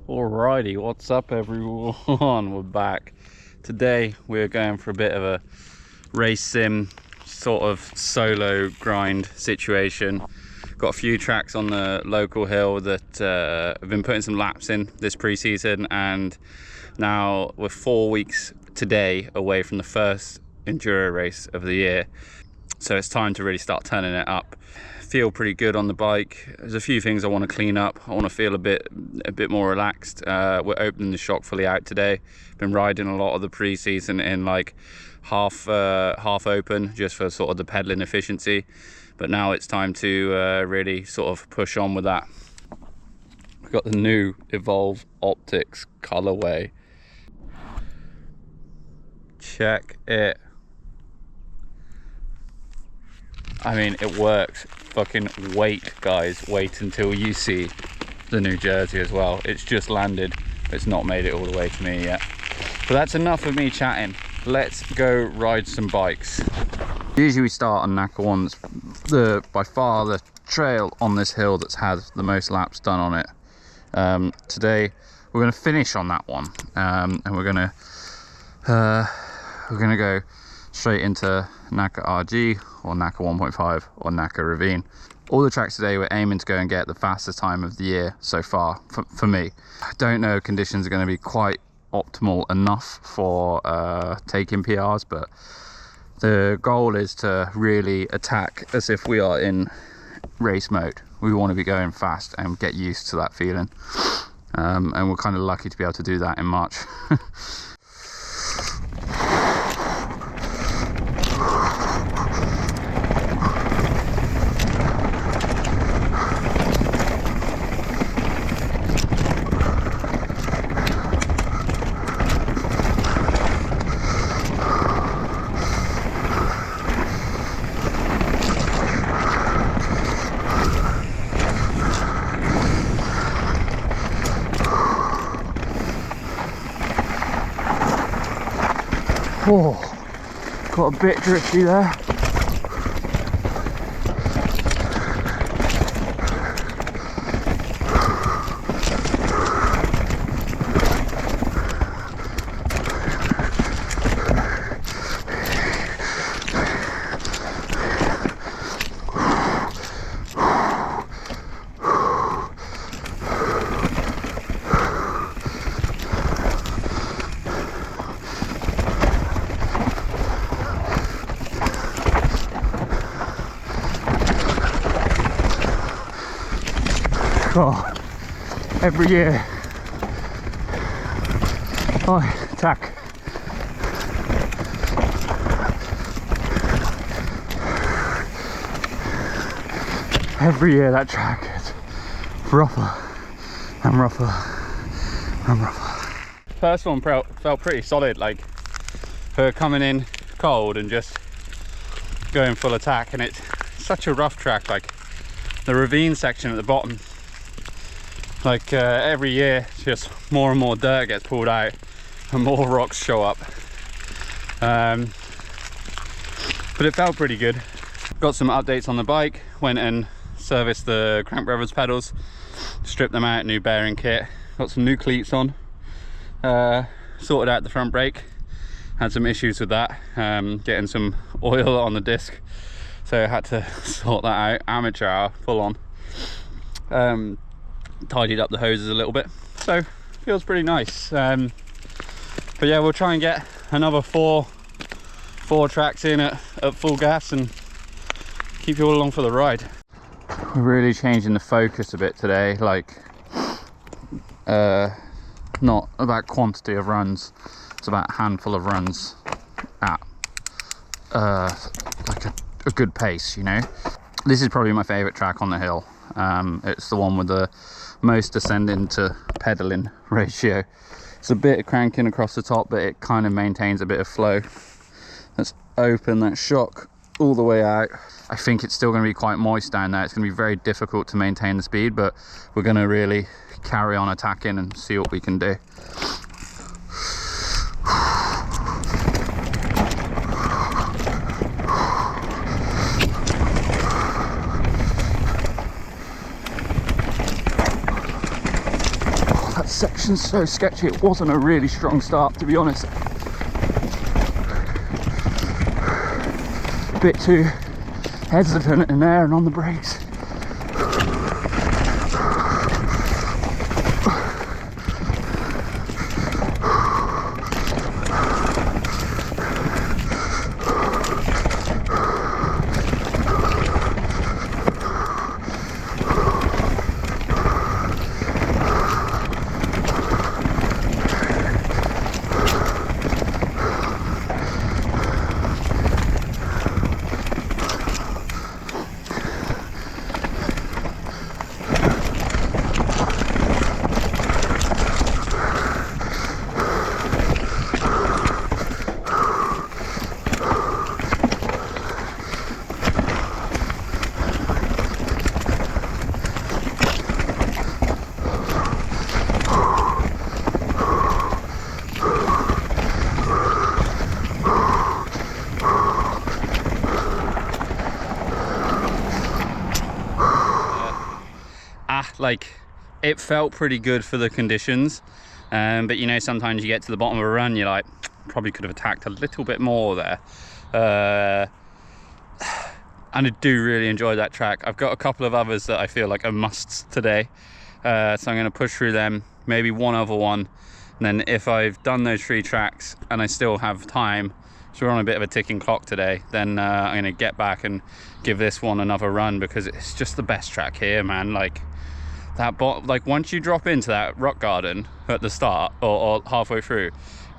Alrighty, what's up everyone? We're back. Today we're going for a bit of a race sim sort of solo grind situation. Got a few tracks on the local hill that I've been putting some laps in this pre-season, and now we're 4 weeks today away from the first enduro race of the year, so it's time to really start turning it up. Feel pretty good on the bike. There's a few things I want to clean up. I want to feel a bit more relaxed. We're opening the shock fully out today. Been riding a lot of the pre-season in like half open, just for sort of the pedaling efficiency, but now it's time to really sort of push on with that. We've got the new Evolve Optics colorway. Check it. I mean, it works. Fucking wait, guys. Wait until you see the new jersey as well. It's just landed. It's not made it all the way to me yet. But that's enough of me chatting. Let's go ride some bikes. Usually we start on Nacka 1. By far the trail on this hill that's had the most laps done on it. Today we're going to finish on that one, and we're going to go straight into Nacka RG or Nacka 1.5 or Nacka Ravine. All the tracks today we're aiming to go and get the fastest time of the year so far for me. I don't know if conditions are going to be quite optimal enough for taking PRs, but the goal is to really attack as if we are in race mode. We want to be going fast and get used to that feeling, and we're kind of lucky to be able to do that in March. Oh, got a bit drifty there. Oh, every year attack. Every year that track gets rougher and rougher and rougher. First one felt pretty solid, like for coming in cold and just going full attack, and it's such a rough track. Like the ravine section at the bottom, like every year just more and more dirt gets pulled out and more rocks show up, but it felt pretty good. Got some updates on the bike, went and serviced the Crank Brothers pedals, stripped them out, new bearing kit, got some new cleats on, sorted out the front brake, had some issues with that, getting some oil on the disc, so I had to sort that out. Amateur hour, full on. Tidied up the hoses a little bit, so feels pretty nice. But yeah, we'll try and get another four tracks in at full gas and keep you all along for the ride. We're really changing the focus a bit today, like not about quantity of runs, it's about a handful of runs at like a good pace, you know. This is probably my favorite track on the hill. It's the one with the most descending to pedaling ratio. It's a bit of cranking across the top, but it kind of maintains a bit of flow. Let's open that shock all the way out. I think it's still going to be quite moist down there. It's going to be very difficult to maintain the speed, but we're going to really carry on attacking and see what we can do. That section's so sketchy. It wasn't a really strong start, to be honest. Bit too hesitant in there and on the brakes. Like, it felt pretty good for the conditions, but you know, sometimes you get to the bottom of a run, you're like, probably could have attacked a little bit more there. And I do really enjoy that track. I've got a couple of others that I feel like are musts today, so I'm going to push through them, maybe one other one, and then if I've done those 3 tracks and I still have time, so we're on a bit of a ticking clock today, then I'm going to get back and give this one another run, because it's just the best track here, man. Like, that like once you drop into that rock garden at the start or halfway through,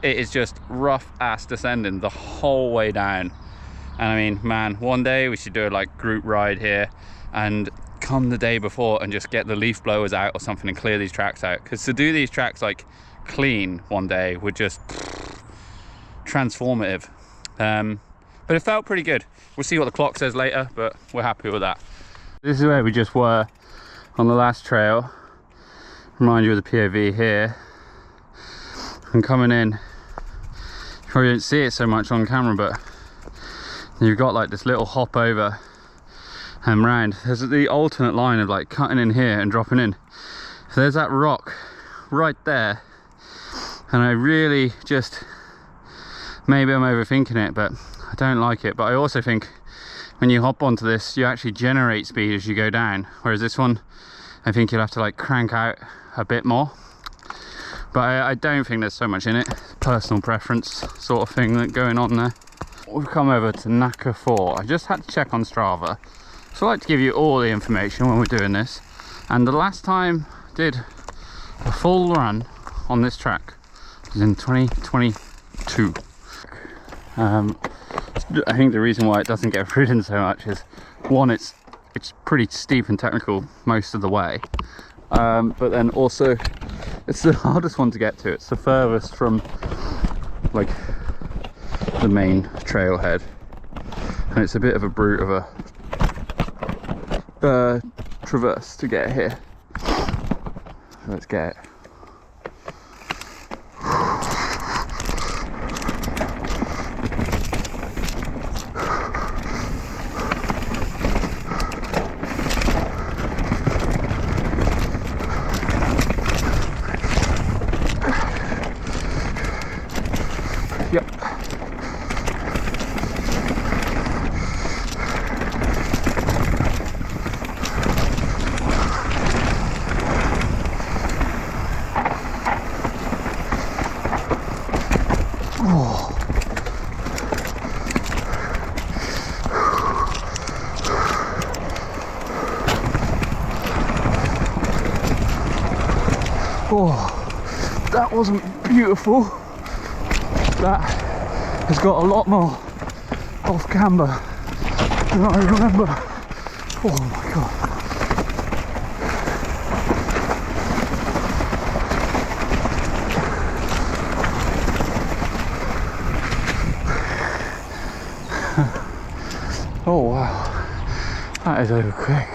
it is just rough ass descending the whole way down. And I mean, man, one day we should do a like group ride here and come the day before and just get the leaf blowers out or something and clear these tracks out, because to do these tracks like clean one day would just transformative. But it felt pretty good. We'll see what the clock says later, but we're happy with that. This is where we just were on the last trail. Remind you of the POV here. And coming in, you probably don't see it so much on camera, but you've got like this little hop over and round. There's the alternate line of like cutting in here and dropping in. So there's that rock right there, and I really just, maybe I'm overthinking it, but I don't like it. But I also think when you hop onto this, you actually generate speed as you go down, whereas this one, I think you'll have to like crank out a bit more. But I don't think there's so much in it. Personal preference sort of thing that going on there. We've come over to Nacka 4. I just had to check on Strava, so I like to give you all the information when we're doing this. And the last time I did a full run on this track was in 2022. I think the reason why it doesn't get ridden so much is, one, it's pretty steep and technical most of the way, but then also it's the hardest one to get to. It's the furthest from like the main trailhead, and it's a bit of a brute of a traverse to get here. So let's get it. Yep. Oh. Oh, that wasn't beautiful. That has got a lot more off camber than I remember. Oh my god. Oh wow, that is over quick.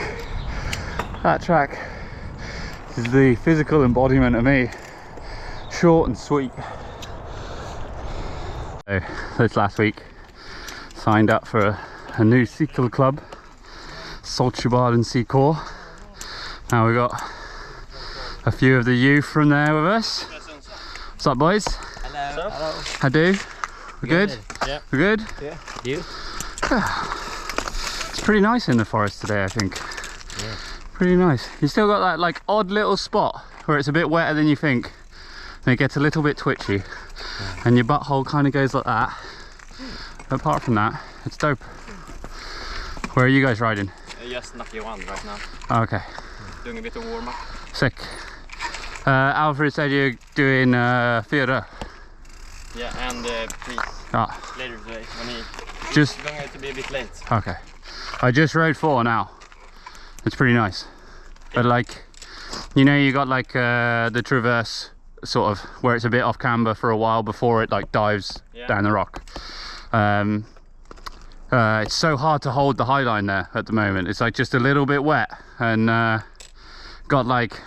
That track is the physical embodiment of me. Short and sweet. So this last week, signed up for a new cycle club, Saltsjöbaden CK. Now we got A few of the youth from there with us. What's up, boys? Hello. Hello. How do? We're good? Yeah. We're good? Yeah. You? It's pretty nice in the forest today, I think. Yeah. Pretty nice. You still got that like odd little spot where it's a bit wetter than you think. And it gets a little bit twitchy. And your butthole kind of goes like that. But apart from that, it's dope. Where are you guys riding? Just Nacke one right now. Oh, okay. Doing a bit of warm up. Sick. Alfred said you're doing Fyra. Yeah, and later today when he's going to be a bit late. Okay. I just rode 4 now. It's pretty nice. But like, you know, you got like the traverse sort of where it's a bit off camber for a while before it like dives down the rock. It's so hard to hold the high line there at the moment. It's like just a little bit wet and got like,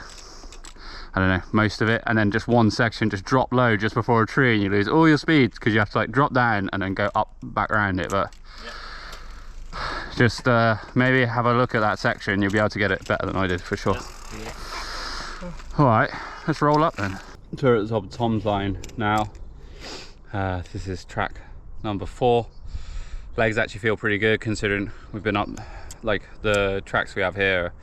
I don't know, most of it, and then just one section just drop low just before a tree and you lose all your speed because you have to like drop down and then go up back around it. But just maybe have a look at that section, you'll be able to get it better than I did for sure. All right, let's roll up then. So we're at the top of Tom's line now. This is track number 4. Legs actually feel pretty good considering we've been up, like the tracks we have here are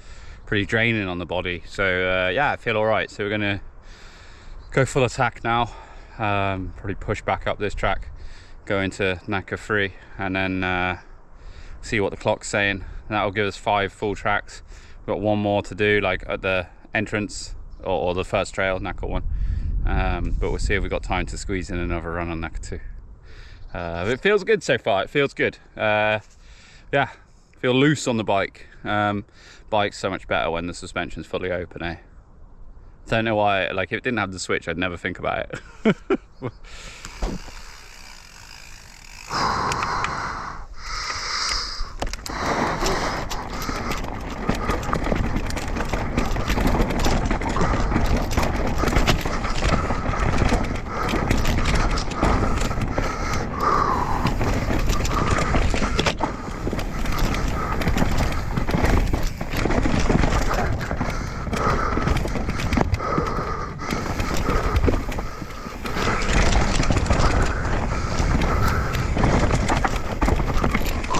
pretty draining on the body. So yeah, I feel all right. So we're gonna go full attack now. Probably push back up this track, go into Nacka 3 and then see what the clock's saying. That'll give us 5 full tracks. We've got 1 more to do, like at the entrance or the first trail, Nacka 1. But we'll see if we've got time to squeeze in another run on Nacka 2. It feels good so far. It feels good. Yeah, feel loose on the bike. Bike's so much better when the suspension's fully open, eh? Don't know why, like if it didn't have the switch, I'd never think about it.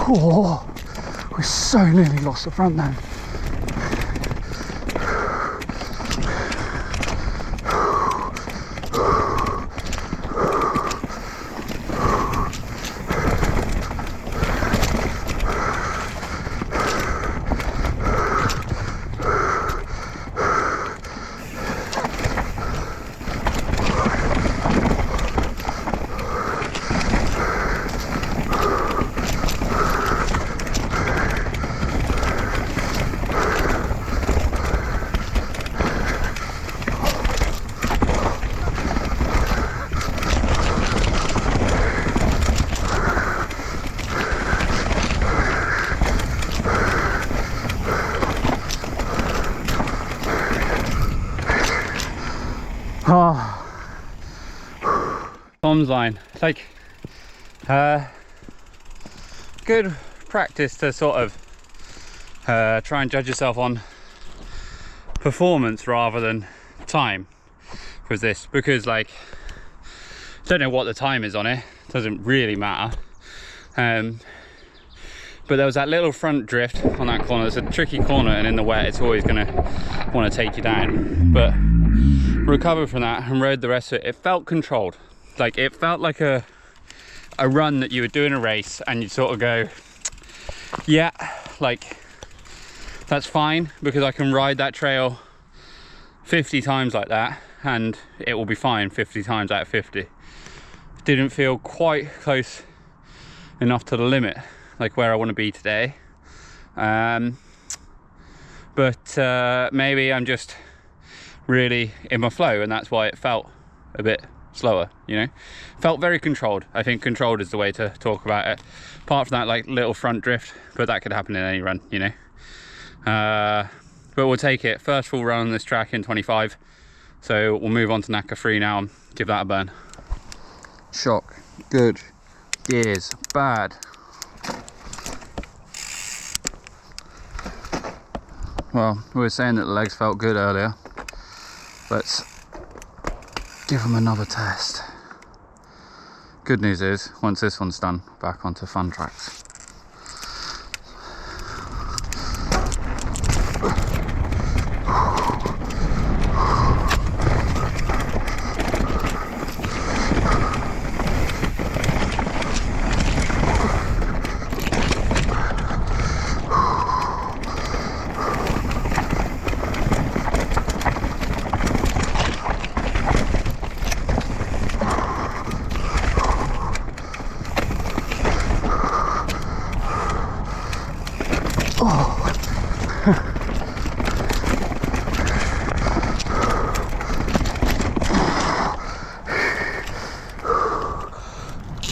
Oh, we so nearly lost the front then. Oh, Tom's line. It's like good practice to sort of try and judge yourself on performance rather than time with this, because like don't know what the time is on it, doesn't really matter. But there was that little front drift on that corner. It's a tricky corner, and in the wet it's always gonna want to take you down, but recovered from that and rode the rest of it. It felt controlled. Like it felt like a run that you would do in a race and you'd sort of go, yeah, like that's fine because I can ride that trail 50 times like that and it will be fine 50 times out of 50. Didn't feel quite close enough to the limit, like where I want to be today. But maybe I'm just really in my flow and that's why it felt a bit slower, you know. Felt very controlled. I think controlled is the way to talk about it, apart from that like little front drift, but that could happen in any run, you know. But we'll take it. First full run on this track in 25, so we'll move on to Nacka 3 now and give that a burn. Shock, good. Gears, bad. Well, we were saying that the legs felt good earlier. let's give them another test. Good news is, once this one's done, back onto fun tracks.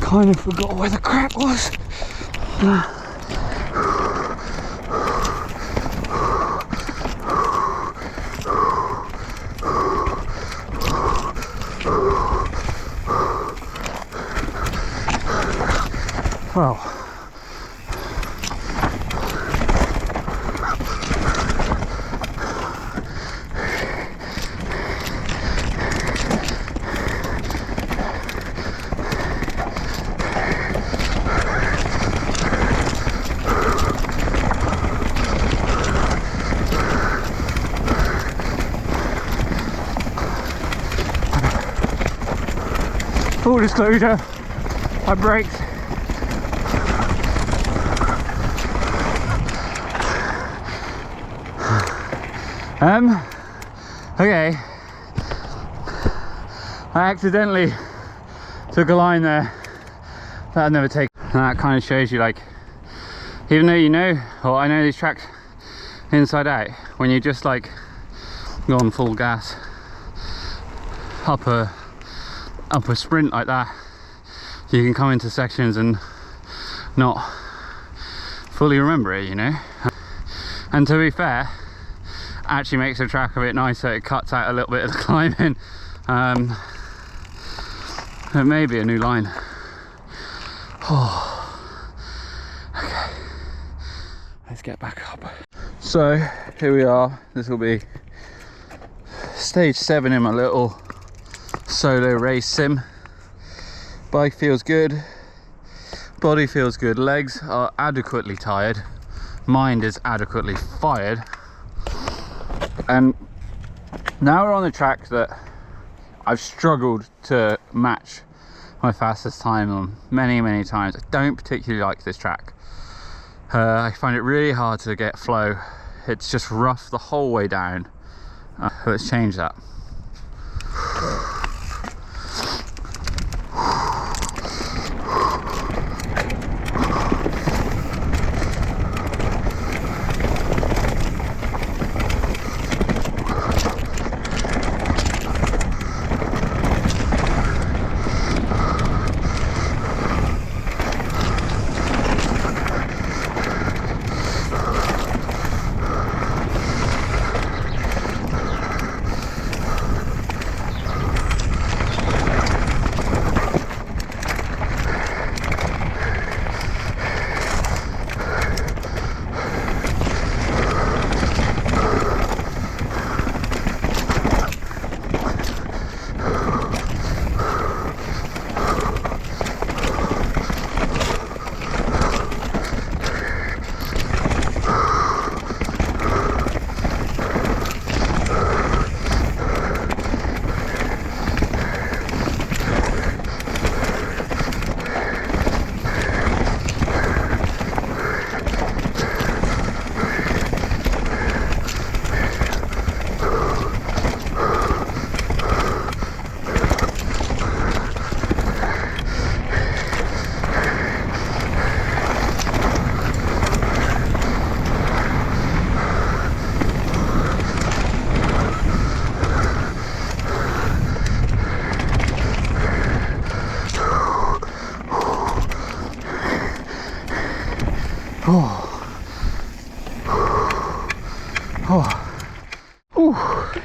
Kind of forgot where the crap was. Well, full disclosure, I braked. Okay, I accidentally took a line there that I'd never taken. And that kind of shows you, like, even though you know, or I know these tracks inside out, when you just like go on full gas up a sprint like that, you can come into sections and not fully remember it, you know. And to be fair, actually makes the track a bit nicer. It cuts out a little bit of the climbing. It may be a new line. Oh. Okay, let's get back up. So here we are. This will be stage 7 in my little solo race sim. Bike feels good, body feels good, legs are adequately tired, mind is adequately fired. And now we're on the track that I've struggled to match my fastest time on many times. I don't particularly like this track. I find it really hard to get flow. It's just rough the whole way down. Let's change that.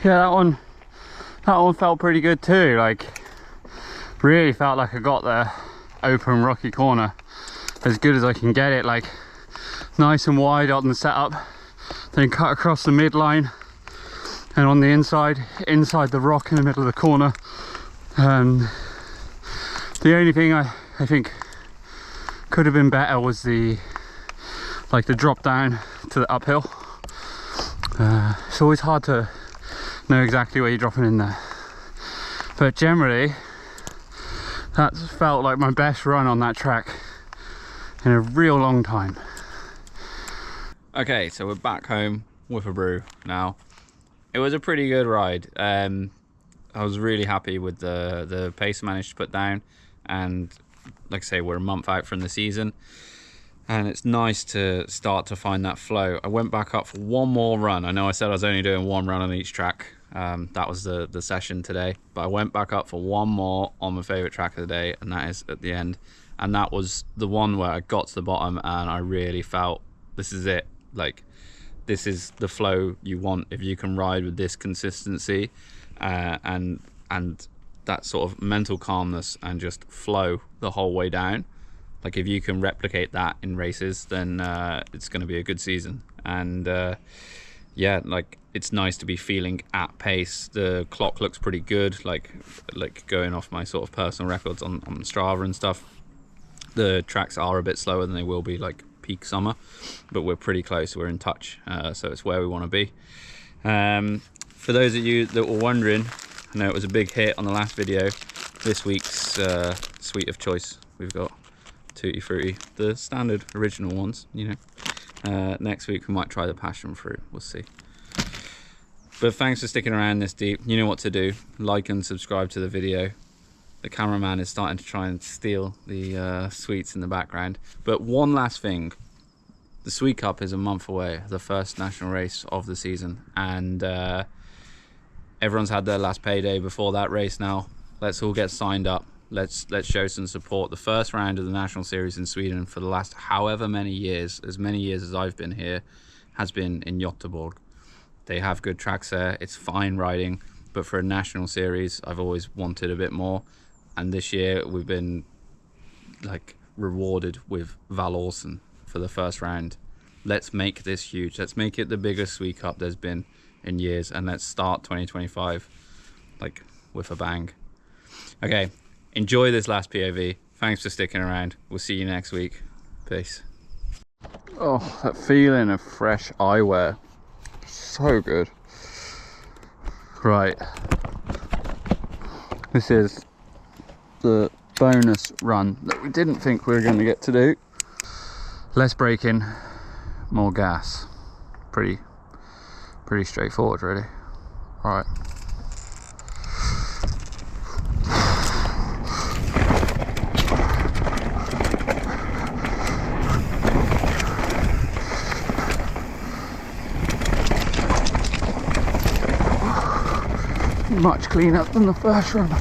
Yeah, that one felt pretty good too. Like, really felt like I got the open rocky corner as good as I can get it, like nice and wide on the setup, then cut across the midline, And on the inside the rock in the middle of the corner, the only thing I think could have been better was the drop down to the uphill. It's always hard to know exactly where you're dropping in there, but generally that's felt like my best run on that track in a real long time. Okay, so we're back home with a brew now. It was a pretty good ride. I was really happy with the pace I managed to put down, and like I say, we're a month out from the season, and it's nice to start to find that flow. I went back up for one more run. I know I said I was only doing one run on each track. That was the session today, but I went back up for one more on my favorite track of the day, and that is at the end. And that was the one where I got to the bottom and I really felt this is it. Like, this is the flow you want if you can ride with this consistency and that sort of mental calmness and just flow the whole way down. Like, if you can replicate that in races, then it's going to be a good season. And yeah, like, it's nice to be feeling at pace. The clock looks pretty good, like going off my sort of personal records on Strava and stuff. The tracks are a bit slower than they will be like peak summer, but we're pretty close, we're in touch, so it's where we want to be. For those of you that were wondering, I know it was a big hit on the last video. This week's sweet of choice, we've got Tutti Frutti, the standard original ones, you know. Next week we might try the passion fruit, we'll see. But thanks for sticking around this deep. You know what to do. Like and subscribe to the video. The cameraman is starting to try and steal the sweets in the background. But one last thing. The Sweet Cup is a month away, the first national race of the season. And everyone's had their last payday before that race now. Let's all get signed up. Let's show some support. The first round of the National Series in Sweden for the last however many years, as many years as I've been here, has been in Göteborg. They have good tracks there, it's fine riding, but for a national series, I've always wanted a bit more. And this year, we've been like rewarded with Val Olsen for the first round. Let's make this huge. Let's make it the biggest Sweet Cup there's been in years, and let's start 2025 like with a bang. Okay, enjoy this last POV. Thanks for sticking around. We'll see you next week. Peace. Oh, that feeling of fresh eyewear. So good. Right, this is the bonus run that we didn't think we were going to get to do. Less braking, more gas. Pretty straightforward, really. All right. Much cleaner than the first run.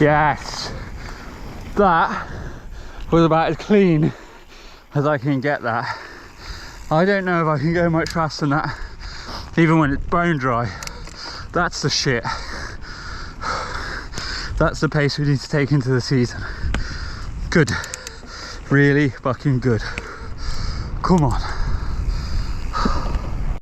Yes, that was about as clean as I can get that. I don't know if I can go much faster than that, even when it's bone dry. That's the shit. That's the pace we need to take into the season. Good, really fucking good. Come on.